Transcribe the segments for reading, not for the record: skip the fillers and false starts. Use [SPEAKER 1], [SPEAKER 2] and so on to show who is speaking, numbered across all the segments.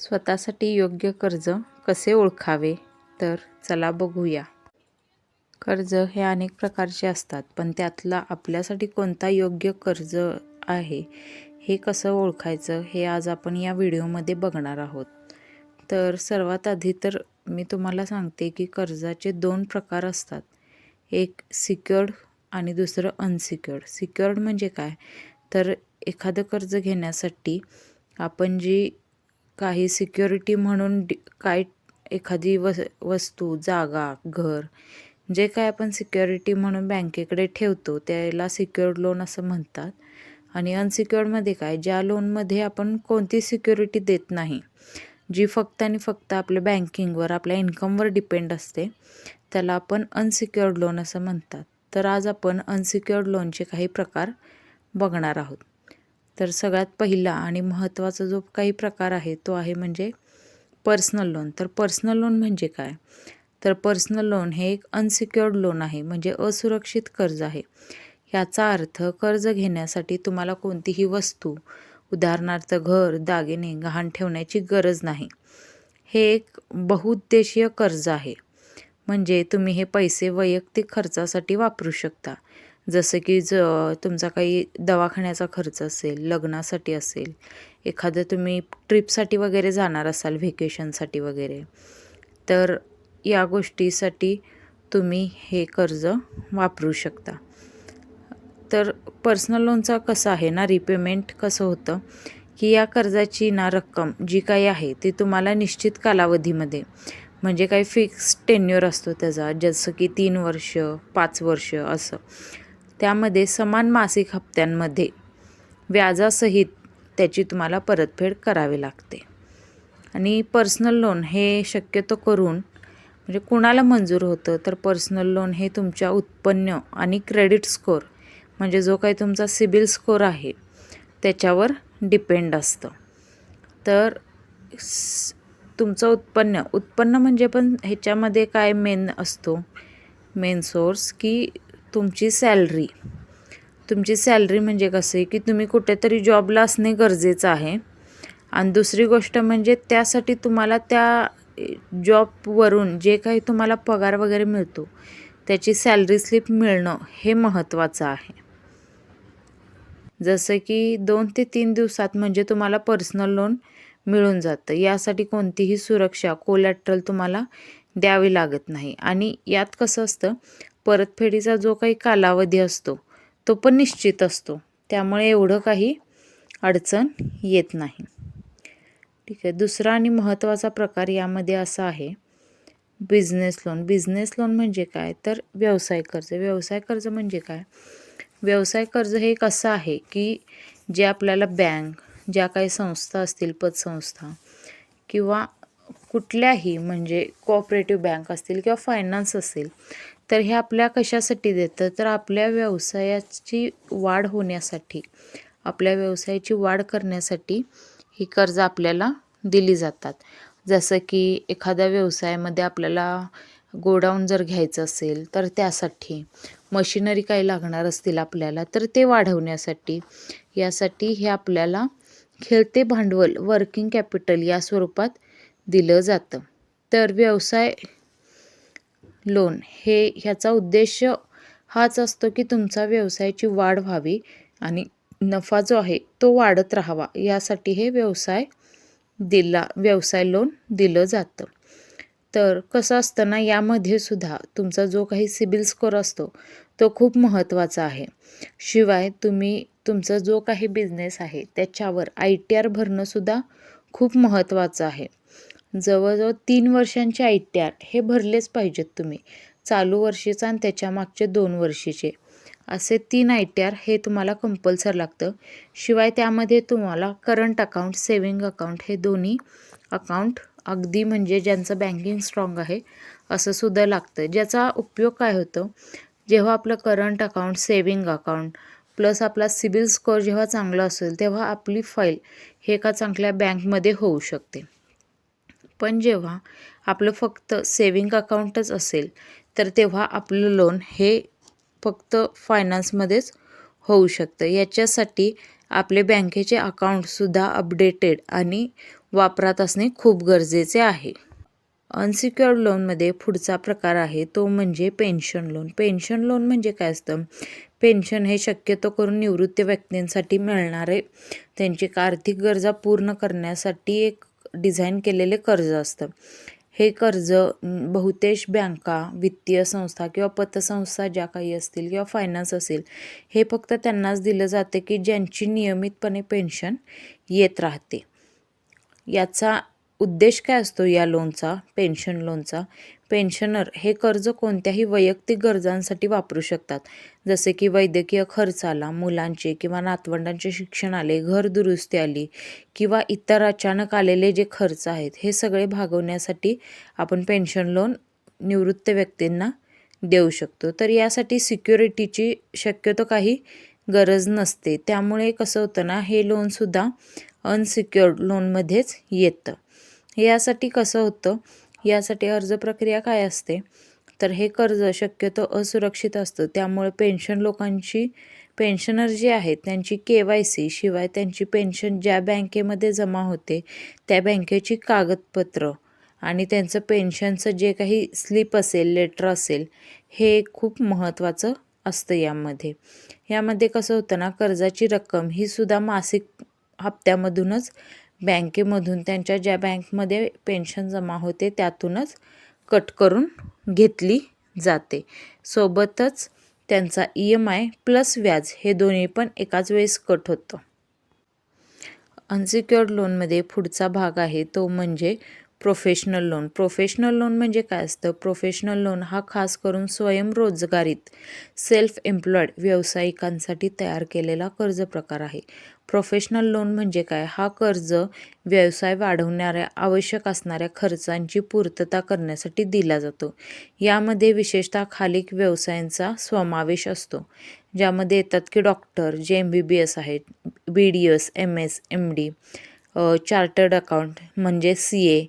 [SPEAKER 1] स्वतःसाठी योग्य कर्ज कसे ओळखावे, तर चला बघूया. कर्ज हे अनेक प्रकारचे असतात, पण त्यातला आपल्यासाठी कोणता योग्य कर्ज आहे हे कसं ओळखायचं हे आज आपण या व्हिडिओमध्ये बघणार आहोत. तर सर्वात आधी तर मी तुम्हाला सांगते की कर्जाचे 2 प्रकार असतात. एक सिक्युअर्ड आणि दुसरं अनसिक्युअर्ड. सिक्युअर्ड म्हणजे काय, तर एखादं कर्ज घेण्यासाठी आपण जी काही सिक्युरिटी म्हणून काय एखादी वस्तू, जागा, घर जे काय आपण सिक्युरिटी म्हणून बँकेकडे ठेवतो त्याला सिक्युअर्ड लोन असं म्हणतात. आणि अनसिक्युअर्डमध्ये काय, ज्या लोनमध्ये आपण कोणती सिक्युरिटी देत नाही, जी फक्त आणि फक्त आपल्या बँकिंगवर, आपल्या इन्कमवर डिपेंड असते, त्याला आपण अनसिक्युअर्ड लोन असं म्हणतात. तर आज आपण अनसिक्युअर्ड लोनचे काही प्रकार बघणार आहोत. तर सगळ्यात पहिला आणि महत्त्वाचा जो काही प्रकार आहे तो आहे म्हणजे पर्सनल लोन. तर पर्सनल लोन म्हणजे काय, तर पर्सनल लोन हे एक अनसिक्युअर्ड लोन आहे, म्हणजे असुरक्षित कर्ज आहे. याचा अर्थ कर्ज घेण्यासाठी तुम्हाला कोणतीही वस्तू, उदाहरणार्थ घर, दागिने गहाण ठेवण्याची गरज नाही. हे एक बहुउद्देशीय कर्ज आहे, म्हणजे तुम्ही हे पैसे वैयक्तिक खर्चासाठी वापरू शकता. जसं की तुमचा काही दवाखान्याचा खर्च असेल, लग्नासाठी असेल, एखादं तुम्ही ट्रिपसाठी वगैरे जाणार असाल, व्हेकेशनसाठी वगैरे, तर या गोष्टीसाठी तुम्ही हे कर्ज वापरू शकता. तर पर्सनल लोनचा कसं आहे ना, रिपेमेंट कसं होतं की या कर्जाची ना रक्कम जी काही आहे ती तुम्हाला निश्चित कालावधीमध्ये, म्हणजे काही फिक्स टेन्युअर असतो त्याचा, जसं की 3 वर्ष, 5 वर्ष असं, त्यामध्ये समान मासिक हप्त्यांमध्ये व्याजासहित त्याची तुम्हाला परतफेड करावी लागते. आणि पर्सनल लोन हे शक्यतो करून म्हणजे कुणाला मंजूर होतं, तर पर्सनल लोन हे तुमच्या उत्पन्न आणि क्रेडिट स्कोअर, म्हणजे जो काही तुमचा सिबिल स्कोअर आहे त्याच्यावर डिपेंड असतं. तर तुमचं उत्पन्न म्हणजे पण ह्याच्यामध्ये काय मेन असतो, मेन सोर्स की तुमची सॅलरी म्हणजे कसं की तुम्ही कुठेतरी जॉबला असणे गरजेचं आहे. आणि दुसरी गोष्ट म्हणजे त्यासाठी तुम्हाला त्या जॉबवरून जे काही तुम्हाला पगार वगैरे मिळतो त्याची सॅलरी स्लिप मिळणं हे महत्त्वाचं आहे. जसं की 2 ते 3 दिवसात म्हणजे तुम्हाला पर्सनल लोन मिळून जातं. यासाठी कोणतीही सुरक्षा, कोलॅटरल तुम्हाला द्यावी लागत नाही. आणि यात कसं असतं, परतफेडीचा जो काही कालावधी असतो तो पण निश्चित असतो, त्यामुळे एवढं काही अडचण येत नाही. ठीक आहे. दुसरा आणि महत्त्वाचा प्रकार यामध्ये असा आहे बिझनेस लोन. बिझनेस लोन म्हणजे काय, तर व्यवसाय कर्ज. व्यवसाय कर्ज म्हणजे काय, व्यवसाय कर्ज हे एक असं आहे की जे आपल्याला बँक, ज्या काही संस्था असतील, पतसंस्था किंवा कुठल्याही म्हणजे कोऑपरेटिव्ह बँक असतील किंवा फायनान्स असेल, तर हे आपल्या कशासाठी देतं, तर आपल्या व्यवसायाची वाढ होण्यासाठी, आपल्या व्यवसायाची वाढ करण्यासाठी ही कर्ज आपल्याला दिली जातात. जसं की एखाद्या व्यवसायामध्ये आपल्याला गोडाऊन जर घ्यायचं असेल तर त्यासाठी, मशिनरी काही लागणार असतील आपल्याला तर ते वाढवण्यासाठी, यासाठी हे आपल्याला खेळते भांडवल, वर्किंग कॅपिटल या स्वरूपात दिलं जातं. तर व्यवसाय लोन हे ह्याचा उद्देश हाच असतो की तुमचा व्यवसायाची वाढ व्हावी आणि नफा जो आहे तो वाढत राहावा, यासाठी हे व्यवसाय लोन दिलं जातं. तर कसं असतं ना, यामध्ये सुद्धा तुमचा जो काही सिबिल स्कोअर असतो तो खूप महत्त्वाचा आहे. शिवाय तुमचा जो काही बिझनेस आहे त्याच्यावर ITR भरणंसुद्धा खूप महत्त्वाचं आहे. जवळजवळ 3 वर्षांचे ITR हे भरलेच पाहिजेत तुम्ही, चालू वर्षीचा आणि त्याच्या मागचे 2 वर्षीचे, असे 3 ITR हे तुम्हाला कंपल्सरी लागतं. शिवाय त्यामध्ये तुम्हाला करंट अकाउंट, सेविंग अकाउंट हे दोन्ही अकाउंट अगदी म्हणजे ज्यांचं बँकिंग स्ट्रॉंग आहे असं सुद्धा लागतं. ज्याचा उपयोग काय होतो, जेव्हा आपलं current account, saving account plus आपला सिबिल स्कोअर जेव्हा चांगला असेल तेव्हा आपली फाईल हे एका चांगल्या बँकमध्ये होऊ शकते. पण जेव्हा आपलं फक्त सेविंग अकाउंटच असेल तर तेव्हा आपलं लोन हे फक्त फायनान्समध्येच होऊ शकतं. याच्यासाठी आपले बँकेचे अकाउंटसुद्धा अपडेटेड आणि वापरात असणे खूप गरजेचे आहे. अनसिक्युअर्ड लोनमध्ये पुढचा प्रकार आहे तो म्हणजे पेन्शन लोन. पेन्शन लोन म्हणजे काय असतं? पेन्शन हे शक्यतो करून निवृत्त व्यक्तींसाठी मिळणारे त्यांची आर्थिक गरजा पूर्ण करण्यासाठी एक डिझाईन केलेले कर्ज असतं. हे कर्ज बहुतेक बँका, वित्तीय संस्था किंवा पतसंस्था ज्या काही असतील किंवा फायनान्स असेल, हे फक्त त्यांनाच दिलं जाते की ज्यांची नियमितपणे पेन्शन येत राहते. याचा उद्देश काय असतो या लोनचा, पेन्शन लोनचा? पेन्शनर हे कर्ज कोणत्याही वैयक्तिक गरजांसाठी वापरू शकतात, जसे की वैद्यकीय खर्च आला, मुलांचे किंवा नातवंडांचे शिक्षण आले, घर दुरुस्ती आली किंवा इतर अचानक आलेले जे खर्च आहेत, हे सगळे भागवण्यासाठी आपण पेन्शन लोन निवृत्त व्यक्तींना देऊ शकतो. तर यासाठी सिक्युरिटीची शक्यतो काही गरज नसते. त्यामुळे कसं होतं ना, हे लोनसुद्धा अनसिक्युअर्ड लोनमध्येच येतं. यासाठी कसं होतं, यासाठी अर्ज प्रक्रिया काय असते? तर हे कर्ज शक्यतो असुरक्षित असतं. त्यामुळे पेन्शनर जे आहेत त्यांची KYC शिवाय त्यांची पेन्शन ज्या बँकेमध्ये जमा होते त्या बँकेची कागदपत्र आणि त्यांचं पेन्शनचं जे काही स्लिप असेल, लेटर असेल, हे खूप महत्त्वाचं असतं यामध्ये कसं होतं ना, कर्जाची रक्कम ही सुद्धा मासिक हप्त्यामधूनच बँकेमधून त्यांच्या ज्या बँकमध्ये पेन्शन जमा होते त्यातूनच कट करून घेतली जाते. सोबतच त्यांचा EMI प्लस व्याज हे दोन्ही पण एकाच वेळेस कट होतं. अनसिक्युअर्ड लोनमध्ये पुढचा भाग आहे तो म्हणजे प्रोफेशनल लोन. प्रोफेशनल लोन म्हणजे काय असतं? प्रोफेशनल लोन हा खास करून स्वयंरोजगारीत सेल्फ एम्प्लॉयड व्यावसायिकांसाठी तयार केलेला कर्ज प्रकार आहे. प्रोफेशनल लोन म्हणजे काय? हा कर्ज व्यवसाय वाढवणाऱ्या आवश्यक असणाऱ्या खर्चांची पूर्तता करण्यासाठी दिला जातो. यामध्ये विशेषतः खालील व्यवसायांचा समावेश असतो, ज्यामध्ये येतात की डॉक्टर, जे MBBS आहेत, BDS, MS, MD, chartered account म्हणजे CA,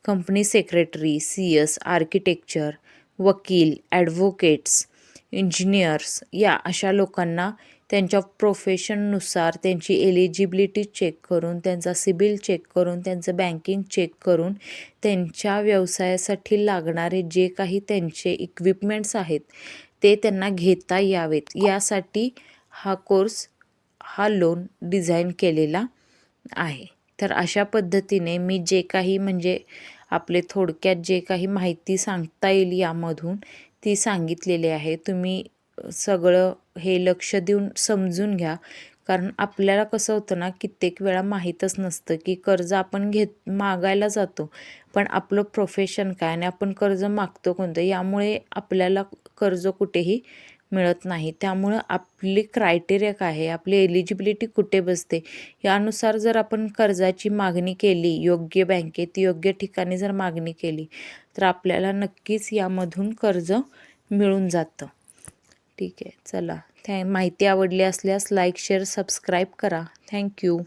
[SPEAKER 1] company secretary, CS, architecture, वकील, ॲडव्होकेट्स, इंजिनियर्स या अशा लोकांना त्यांच्या प्रोफेशननुसार त्यांची एलिजिबिलिटी चेक करून, त्यांचा सिबिल चेक करून, त्यांचं बँकिंग चेक करून, त्यांच्या व्यवसायासाठी लागणारे जे काही त्यांचे इक्विपमेंट्स आहेत ते त्यांना घेता यावेत यासाठी हा लोन डिझाईन केलेला आहे. तर अशा पद्धतीने मी जे काही म्हणजे आपले थोडक्यात जे काही माहिती सांगता येईल यामधून ती सांगितलेली आहे. तुम्ही सगळं हे लक्ष देऊन समजून घ्या, कारण आपल्याला कसं होतं ना, कित्येक वेळा माहीतच नसतं की कर्ज आपण मागायला जातो, पण आपलं प्रोफेशन काय आणि आपण कर्ज मागतो कोणतं, यामुळे आपल्याला कर्ज कुठेही मिळत नाही. त्यामुळं आपली क्रायटेरिया काय आहे, आपली एलिजिबिलिटी कुठे बसते, यानुसार जर आपण कर्जाची मागणी केली, योग्य बँकेत योग्य ठिकाणी जर मागणी केली तर आपल्याला नक्कीच यामधून कर्ज मिळून जातं. ठीक आहे, चला माहिती आवडली असल्यास लाईक, शेअर, सबस्क्राईब करा. थँक्यू.